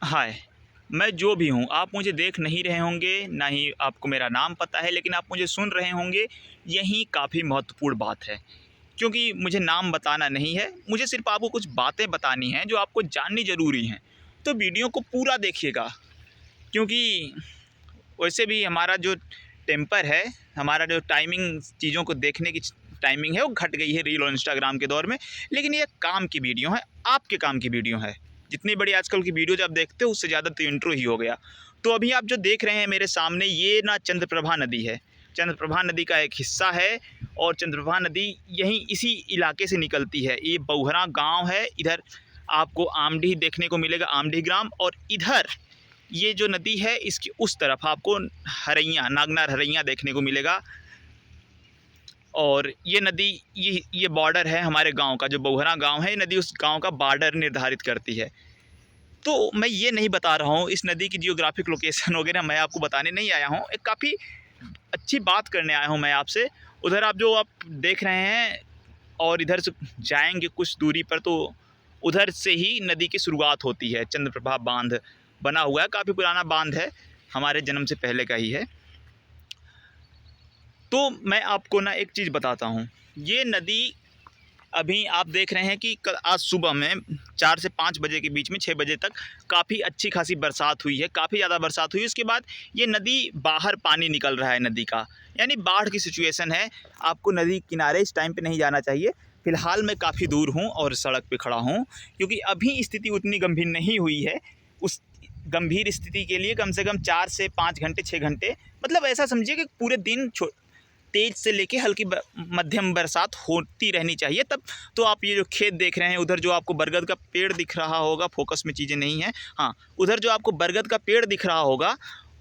हाय, मैं जो भी हूँ, आप मुझे देख नहीं रहे होंगे, ना ही आपको मेरा नाम पता है, लेकिन आप मुझे सुन रहे होंगे, यही काफ़ी महत्वपूर्ण बात है। क्योंकि मुझे नाम बताना नहीं है, मुझे सिर्फ़ आपको कुछ बातें बतानी हैं, जो आपको जाननी ज़रूरी हैं। तो वीडियो को पूरा देखिएगा, क्योंकि वैसे भी हमारा जो टेम्पर है, हमारा जो टाइमिंग चीज़ों को देखने की टाइमिंग है, वो घट गई है रील और इंस्टाग्राम के दौर में। लेकिन ये काम की वीडियो है, आपके काम की वीडियो है। जितनी बड़ी आजकल की वीडियो जो आप देखते हो, उससे ज़्यादा तो इंट्रो ही हो गया। तो अभी आप जो देख रहे हैं मेरे सामने, ये ना चंद्रप्रभा नदी है। चंद्रप्रभा नदी का एक हिस्सा है और चंद्रप्रभा नदी यहीं इसी इलाके से निकलती है। ये बौहरा गाँव है, इधर आपको आमडीह देखने को मिलेगा, आमडीह ग्राम। और इधर ये जो नदी है, इसकी उस तरफ आपको हरैया, नागनार हरैया देखने को मिलेगा। और ये नदी, ये बॉर्डर है हमारे गांव का, जो बौहरा गांव है, ये नदी उस गांव का बॉर्डर निर्धारित करती है। तो मैं ये नहीं बता रहा हूँ इस नदी की जियोग्राफिक लोकेशन वगैरह, मैं आपको बताने नहीं आया हूँ। एक काफ़ी अच्छी बात करने आया हूँ मैं आपसे। उधर आप देख रहे हैं, और इधर से जाएंगे कुछ दूरी पर, तो उधर से ही नदी की शुरुआत होती है। चंद्रप्रभा बांध बना हुआ है, काफ़ी पुराना बांध है, हमारे जन्म से पहले का ही है। तो मैं आपको ना एक चीज़ बताता हूँ। ये नदी अभी आप देख रहे हैं कि कल आज सुबह में 4 से 5 बजे के बीच में 6 बजे तक काफ़ी अच्छी खासी बरसात हुई है, काफ़ी ज़्यादा बरसात हुई है। उसके बाद ये नदी बाहर पानी निकल रहा है नदी का, यानी बाढ़ की सिचुएशन है। आपको नदी किनारे इस टाइम पे नहीं जाना चाहिए। फ़िलहाल मैं काफ़ी दूर हूँ और सड़क पे खड़ा हूँ, क्योंकि अभी स्थिति उतनी गंभीर नहीं हुई है। उस गंभीर स्थिति के लिए कम से कम 4 से 5 घंटे, 6 घंटे, मतलब ऐसा समझिए कि पूरे दिन तेज़ से लेके हल्की मध्यम बरसात होती रहनी चाहिए तब। तो आप ये जो खेत देख रहे हैं, उधर जो आपको बरगद का पेड़ दिख रहा होगा, फोकस में चीज़ें नहीं हैं, हाँ, उधर जो आपको बरगद का पेड़ दिख रहा होगा,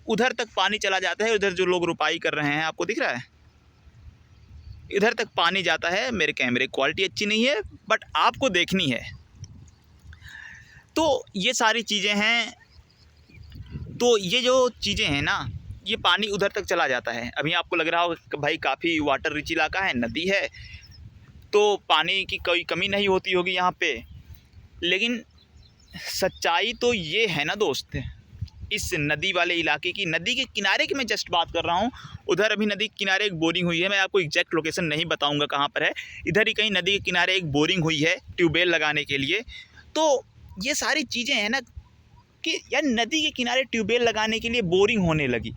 उधर तक पानी चला जाता है। उधर जो लोग रुपाई कर रहे हैं, आपको दिख रहा है, इधर तक पानी जाता है। मेरे कैमरे की क्वालिटी अच्छी नहीं है, बट आपको देखनी है। तो ये सारी चीज़ें हैं। तो ये जो चीज़ें हैं ना, ये पानी उधर तक चला जाता है। अभी आपको लग रहा होगा कि भाई काफ़ी वाटर रिच इलाका है, नदी है, तो पानी की कोई कमी नहीं होती होगी यहाँ पे। लेकिन सच्चाई तो ये है ना दोस्त, इस नदी वाले इलाके की, नदी के किनारे की मैं जस्ट बात कर रहा हूँ। उधर अभी नदी के किनारे एक बोरिंग हुई है, मैं आपको एग्जैक्ट लोकेशन नहीं बताऊँगा कहाँ पर है। इधर ही कहीं नदी के किनारे एक बोरिंग हुई है ट्यूबवेल लगाने के लिए। तो ये सारी चीज़ें हैं ना कि यार, नदी के किनारे ट्यूबवेल लगाने के लिए बोरिंग होने लगी।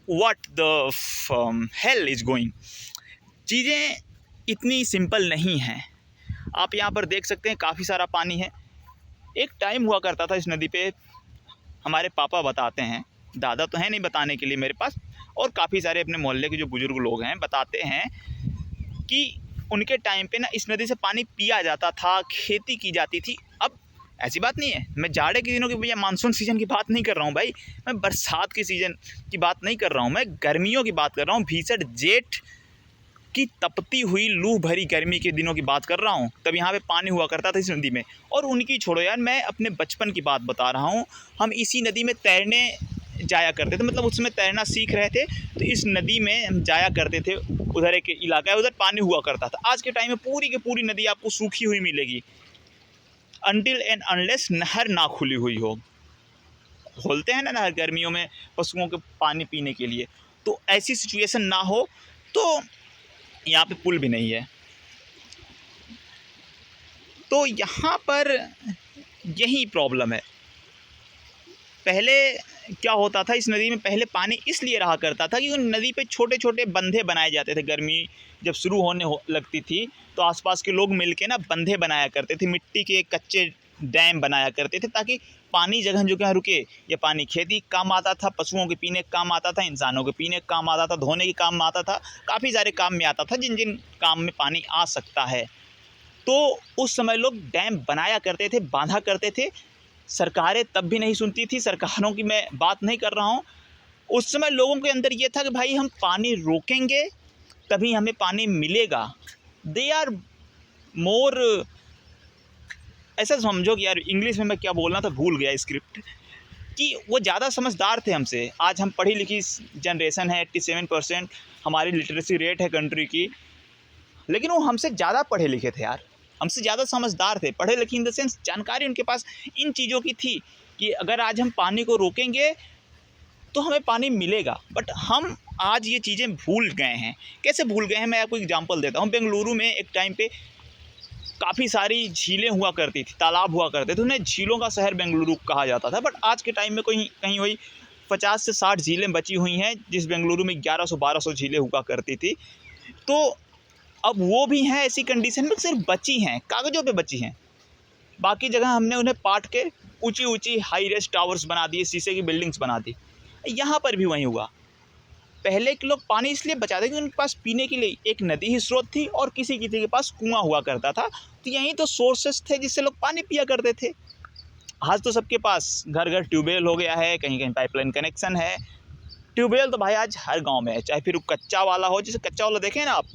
What the hell is going. चीज़ें इतनी सिंपल नहीं हैं। आप यहाँ पर देख सकते हैं, काफ़ी सारा पानी है। एक टाइम हुआ करता था इस नदी पे, हमारे पापा बताते हैं, दादा तो हैं नहीं बताने के लिए मेरे पास, और काफ़ी सारे अपने मोहल्ले के जो बुज़ुर्ग लोग हैं बताते हैं कि उनके टाइम पे ना इस नदी से पानी पिया जाता था, खेती की जाती थी। अब ऐसी बात नहीं है, मैं जाड़े के दिनों की, भैया मानसून सीज़न की बात नहीं कर रहा हूँ भाई, मैं बरसात की सीज़न की बात नहीं कर रहा हूँ, मैं गर्मियों की बात कर रहा हूँ। भीषण जेठ की तपती हुई लू भरी गर्मी के दिनों की बात कर रहा हूँ। तब यहाँ पे पानी हुआ करता था इस नदी में। और उनकी छोड़ो यार, मैं अपने बचपन की बात बता रहा हूँ। हम इसी नदी में तैरने जाया करते थे, मतलब उसमें तैरना सीख रहे थे, तो इस नदी में हम जाया करते थे। उधर एक इलाका है, उधर पानी हुआ करता था। आज के टाइम में पूरी की पूरी नदी आपको सूखी हुई मिलेगी, अनटिल एंड अनलेस नहर ना खुली हुई हो। खोलते हैं ना नहर गर्मियों में पशुओं के पानी पीने के लिए, तो ऐसी सिचुएशन ना हो। तो यहाँ पे पुल भी नहीं है। तो यहाँ पर यही प्रॉब्लम है। पहले क्या होता था, इस नदी में पहले पानी इसलिए रहा करता था कि उन नदी पे छोटे छोटे बंधे बनाए जाते थे। गर्मी जब शुरू होने लगती थी, तो आसपास के लोग मिलके ना बंधे बनाया करते थे, मिट्टी के कच्चे डैम बनाया करते थे, ताकि पानी जगह जगह रुके। ये पानी खेती के काम आता था, पशुओं के पीने के काम आता था, इंसानों के पीने के काम आता था, धोने के काम में आता था, काफ़ी सारे काम में आता था, जिन जिन काम में पानी आ सकता है। तो उस समय लोग डैम बनाया करते थे, बांधा करते थे। सरकारें तब भी नहीं सुनती थी, सरकारों की मैं बात नहीं कर रहा हूँ। उस समय लोगों के अंदर ये था कि भाई हम पानी रोकेंगे तभी हमें पानी मिलेगा। दे आर मोर, ऐसा समझो कि यार, इंग्लिश में मैं क्या बोलना था भूल गया स्क्रिप्ट, कि वो ज़्यादा समझदार थे हमसे। आज हम पढ़ी लिखी जनरेशन है, 87% हमारी लिटरेसी रेट है कंट्री की, लेकिन वो हमसे ज़्यादा पढ़े लिखे थे यार, हमसे ज़्यादा समझदार थे। पढ़े लिखे इन द सेंस जानकारी उनके पास इन चीज़ों की थी। कि अगर आज हम पानी को रोकेंगे तो हमें पानी मिलेगा, बट हम आज ये चीज़ें भूल गए हैं। कैसे भूल गए हैं, मैं आपको एग्जांपल देता हूँ। बेंगलुरु में एक टाइम पे काफ़ी सारी झीलें हुआ करती थी, तालाब हुआ करते थे, उन्हें झीलों का शहर बेंगलुरु कहा जाता था। बट आज के टाइम में कोई कहीं वही 50 से 60 झीलें बची हुई हैं, जिस बेंगलुरु में 1100-1200 झीलें हुआ करती थी। तो अब वो भी हैं ऐसी कंडीशन में, सिर्फ बची हैं, कागज़ों पे बची हैं। बाकी जगह हमने उन्हें पाट के ऊंची ऊंची हाई रेस टावर्स बना दिए, शीशे की बिल्डिंग्स बना दी। यहाँ पर भी वही हुआ। पहले के लोग पानी इसलिए बचाते कि उनके पास पीने के लिए एक नदी ही स्रोत थी और किसी किसी के पास कुआं हुआ करता था, तो यही तो सोर्सेस थे जिससे लोग पानी पिया करते थे। आज तो सबके पास घर घर ट्यूबवेल हो गया है, कहीं कहीं पाइपलाइन कनेक्शन है। ट्यूबवेल तो भाई आज हर गांव में है, चाहे फिर कच्चा वाला हो, जैसे कच्चा वाला देखें ना आप,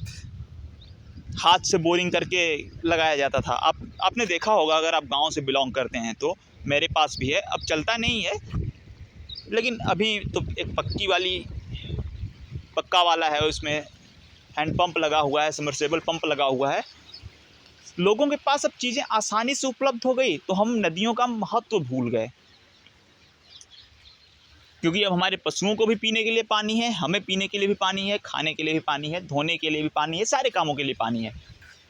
हाथ से बोरिंग करके लगाया जाता था। आपने देखा होगा अगर आप गांव से बिलोंग करते हैं तो। मेरे पास भी है, अब चलता नहीं है, लेकिन अभी तो एक पक्का वाला है, उसमें हैंड पंप लगा हुआ है, सबमर्सिबल पंप लगा हुआ है। लोगों के पास अब चीज़ें आसानी से उपलब्ध हो गई, तो हम नदियों का महत्व भूल गए। क्योंकि अब हमारे पशुओं को भी पीने के लिए पानी है, हमें पीने के लिए भी पानी है, खाने के लिए भी पानी है, धोने के लिए भी पानी है, सारे कामों के लिए पानी है,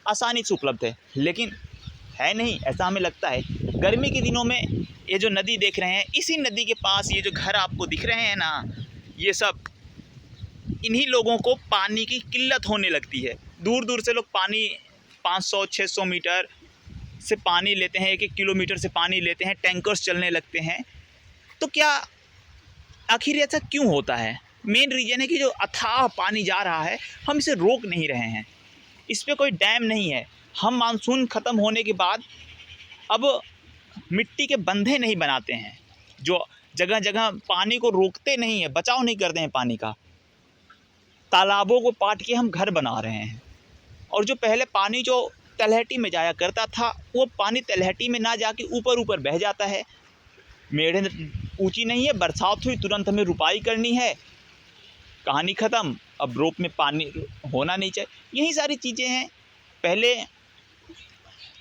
आसानी से उपलब्ध है। लेकिन है नहीं, ऐसा हमें लगता है। गर्मी के दिनों में ये जो नदी देख रहे हैं, इसी नदी के पास ये जो घर आपको दिख रहे हैं ना, ये सब इन्हीं लोगों को पानी की किल्लत होने लगती है। दूर दूर से लोग पानी 500-600 मीटर से पानी लेते हैं, 1-1 किलोमीटर से पानी लेते हैं, टैंकर्स चलने लगते हैं। तो क्या आखिर ऐसा क्यों होता है? मेन रीज़न है कि जो अथाह पानी जा रहा है, हम इसे रोक नहीं रहे हैं। इस पे कोई डैम नहीं है। हम मानसून ख़त्म होने के बाद अब मिट्टी के बंधे नहीं बनाते हैं, जो जगह जगह पानी को रोकते नहीं हैं, बचाव नहीं करते हैं पानी का। तालाबों को पाट के हम घर बना रहे हैं, और जो पहले पानी जो तलहटी में जाया करता था, वो पानी तलहटी में ना जाके ऊपर ऊपर बह जाता है। मेढ़े ऊंची नहीं है, बरसात हुई तुरंत हमें रुपाई करनी है, कहानी ख़त्म। अब रोप में पानी होना नहीं चाहिए। यही सारी चीज़ें हैं। पहले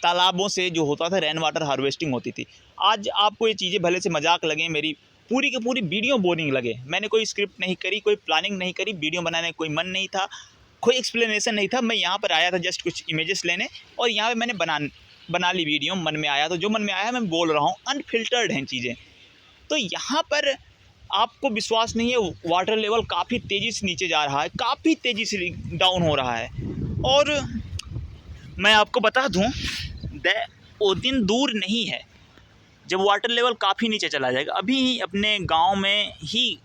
तालाबों से जो होता था, रेन वाटर हार्वेस्टिंग होती थी। आज आपको ये चीज़ें भले से मजाक लगें, मेरी पूरी की पूरी वीडियो बोरिंग लगे, मैंने कोई स्क्रिप्ट नहीं करी, कोई प्लानिंग नहीं करी, वीडियो बनाने का कोई मन नहीं था, कोई एक्सप्लेनेशन नहीं था। मैं यहाँ पर आया था जस्ट कुछ इमेजेस लेने, और यहाँ पे मैंने बना ली वीडियो। मन में आया तो जो मन में आया मैं बोल रहा हूँ, अनफिल्टर्ड हैं चीज़ें। तो यहाँ पर आपको विश्वास नहीं है, वाटर लेवल काफ़ी तेज़ी से नीचे जा रहा है, काफ़ी तेज़ी से डाउन हो रहा है। और मैं आपको बता दूँ, वो दिन दूर नहीं है जब वाटर लेवल काफ़ी नीचे चला जाएगा। अभी ही अपने गांव में ही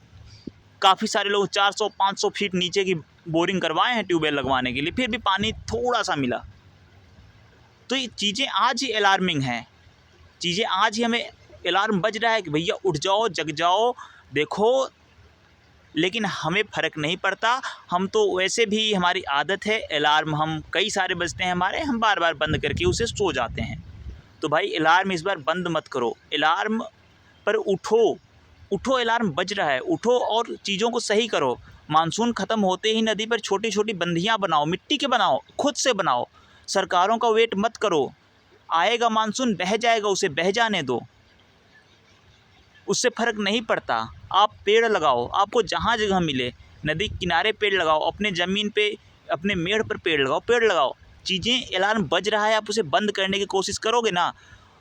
काफ़ी सारे लोग 400-500 फीट नीचे की बोरिंग करवाए हैं ट्यूबवेल लगवाने के लिए, फिर भी पानी थोड़ा सा मिला। तो ये चीज़ें आज ही अलार्मिंग हैं, चीज़ें आज ही हमें अलार्म बज रहा है कि भैया उठ जाओ, जग जाओ, देखो। लेकिन हमें फ़र्क नहीं पड़ता। हम तो वैसे भी, हमारी आदत है, अलार्म हम कई सारे बजते हैं हमारे, हम बार बार बंद करके उसे सो जाते हैं। तो भाई अलार्म इस बार बंद मत करो, अलार्म पर उठो, अलार्म बज रहा है, उठो और चीज़ों को सही करो। मानसून ख़त्म होते ही नदी पर छोटी छोटी बंधियाँ बनाओ, मिट्टी के बनाओ, खुद से बनाओ, सरकारों का वेट मत करो। आएगा मानसून, बह जाएगा, उसे बह जाने दो, उससे फ़र्क नहीं पड़ता। आप पेड़ लगाओ, आपको जहाँ जगह मिले, नदी किनारे पेड़ लगाओ, अपने ज़मीन पे, अपने मेड़ पर पेड़ लगाओ। चीज़ें, अलार्म बज रहा है, आप उसे बंद करने की कोशिश करोगे ना,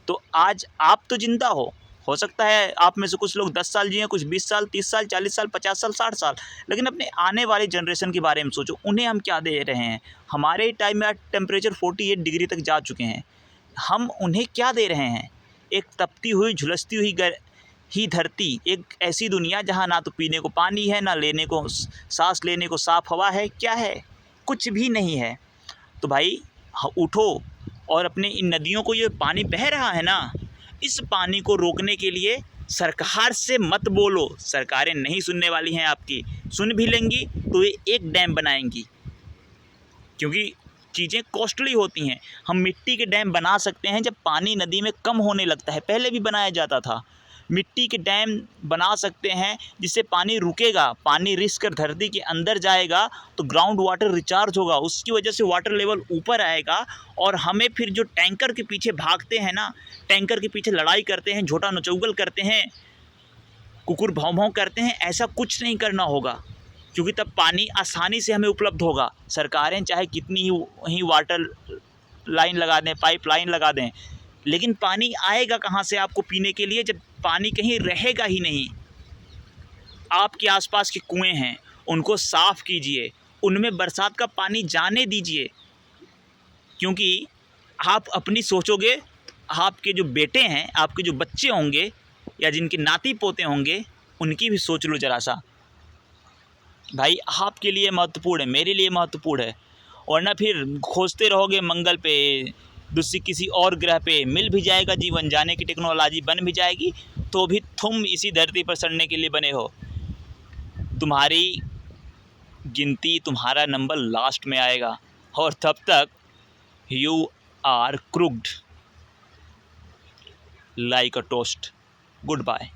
तो आज आप तो जिंदा हो सकता है आप में से कुछ लोग 10 साल जिए, कुछ 20 साल, 30 साल, 40 साल, 50 साल, 60 साल, लेकिन अपने आने वाली जनरेशन के बारे में सोचो, उन्हें हम क्या दे रहे हैं। हमारे टाइम में टेम्परेचर 48 डिग्री तक जा चुके हैं, हम उन्हें क्या दे रहे हैं? एक तपती हुई, झुलसती हुई ही धरती, एक ऐसी दुनिया जहाँ ना तो पीने को पानी है, ना लेने को, सांस लेने को साफ़ हवा है, क्या है? कुछ भी नहीं है। तो भाई उठो, और अपने इन नदियों को, ये पानी बह रहा है ना, इस पानी को रोकने के लिए सरकार से मत बोलो, सरकारें नहीं सुनने वाली हैं आपकी। सुन भी लेंगी तो ये एक डैम बनाएंगी, क्योंकि चीज़ें कॉस्टली होती हैं। हम मिट्टी के डैम बना सकते हैं जब पानी नदी में कम होने लगता है, पहले भी बनाया जाता था। मिट्टी के डैम बना सकते हैं जिससे पानी रुकेगा, पानी रिस कर धरती के अंदर जाएगा तो ग्राउंड वाटर रिचार्ज होगा, उसकी वजह से वाटर लेवल ऊपर आएगा। और हमें फिर जो टैंकर के पीछे भागते हैं ना, टैंकर के पीछे लड़ाई करते हैं, झोटा नचौगल करते हैं, कुकुर भौं भौं करते हैं, ऐसा कुछ नहीं करना होगा, क्योंकि तब पानी आसानी से हमें उपलब्ध होगा। सरकारें चाहे कितनी ही वाटर लाइन लगा दें, पाइप लाइन लगा दें, लेकिन पानी आएगा कहाँ से आपको पीने के लिए, जब पानी कहीं रहेगा ही नहीं। आपके आसपास के कुएं हैं, उनको साफ़ कीजिए, उनमें बरसात का पानी जाने दीजिए, क्योंकि आप अपनी सोचोगे, आपके जो बेटे हैं, आपके जो बच्चे होंगे या जिनके नाती पोते होंगे, उनकी भी सोच लो ज़रा सा। भाई आपके लिए महत्वपूर्ण है, मेरे लिए महत्वपूर्ण है। और ना फिर खोजते रहोगे मंगल पे, दूसरी किसी और ग्रह पे मिल भी जाएगा जीवन, जाने की टेक्नोलॉजी बन भी जाएगी, तो भी तुम इसी धरती पर सड़ने के लिए बने हो। तुम्हारी गिनती, तुम्हारा नंबर लास्ट में आएगा, और तब तक you are crooked like a toast. Good bye.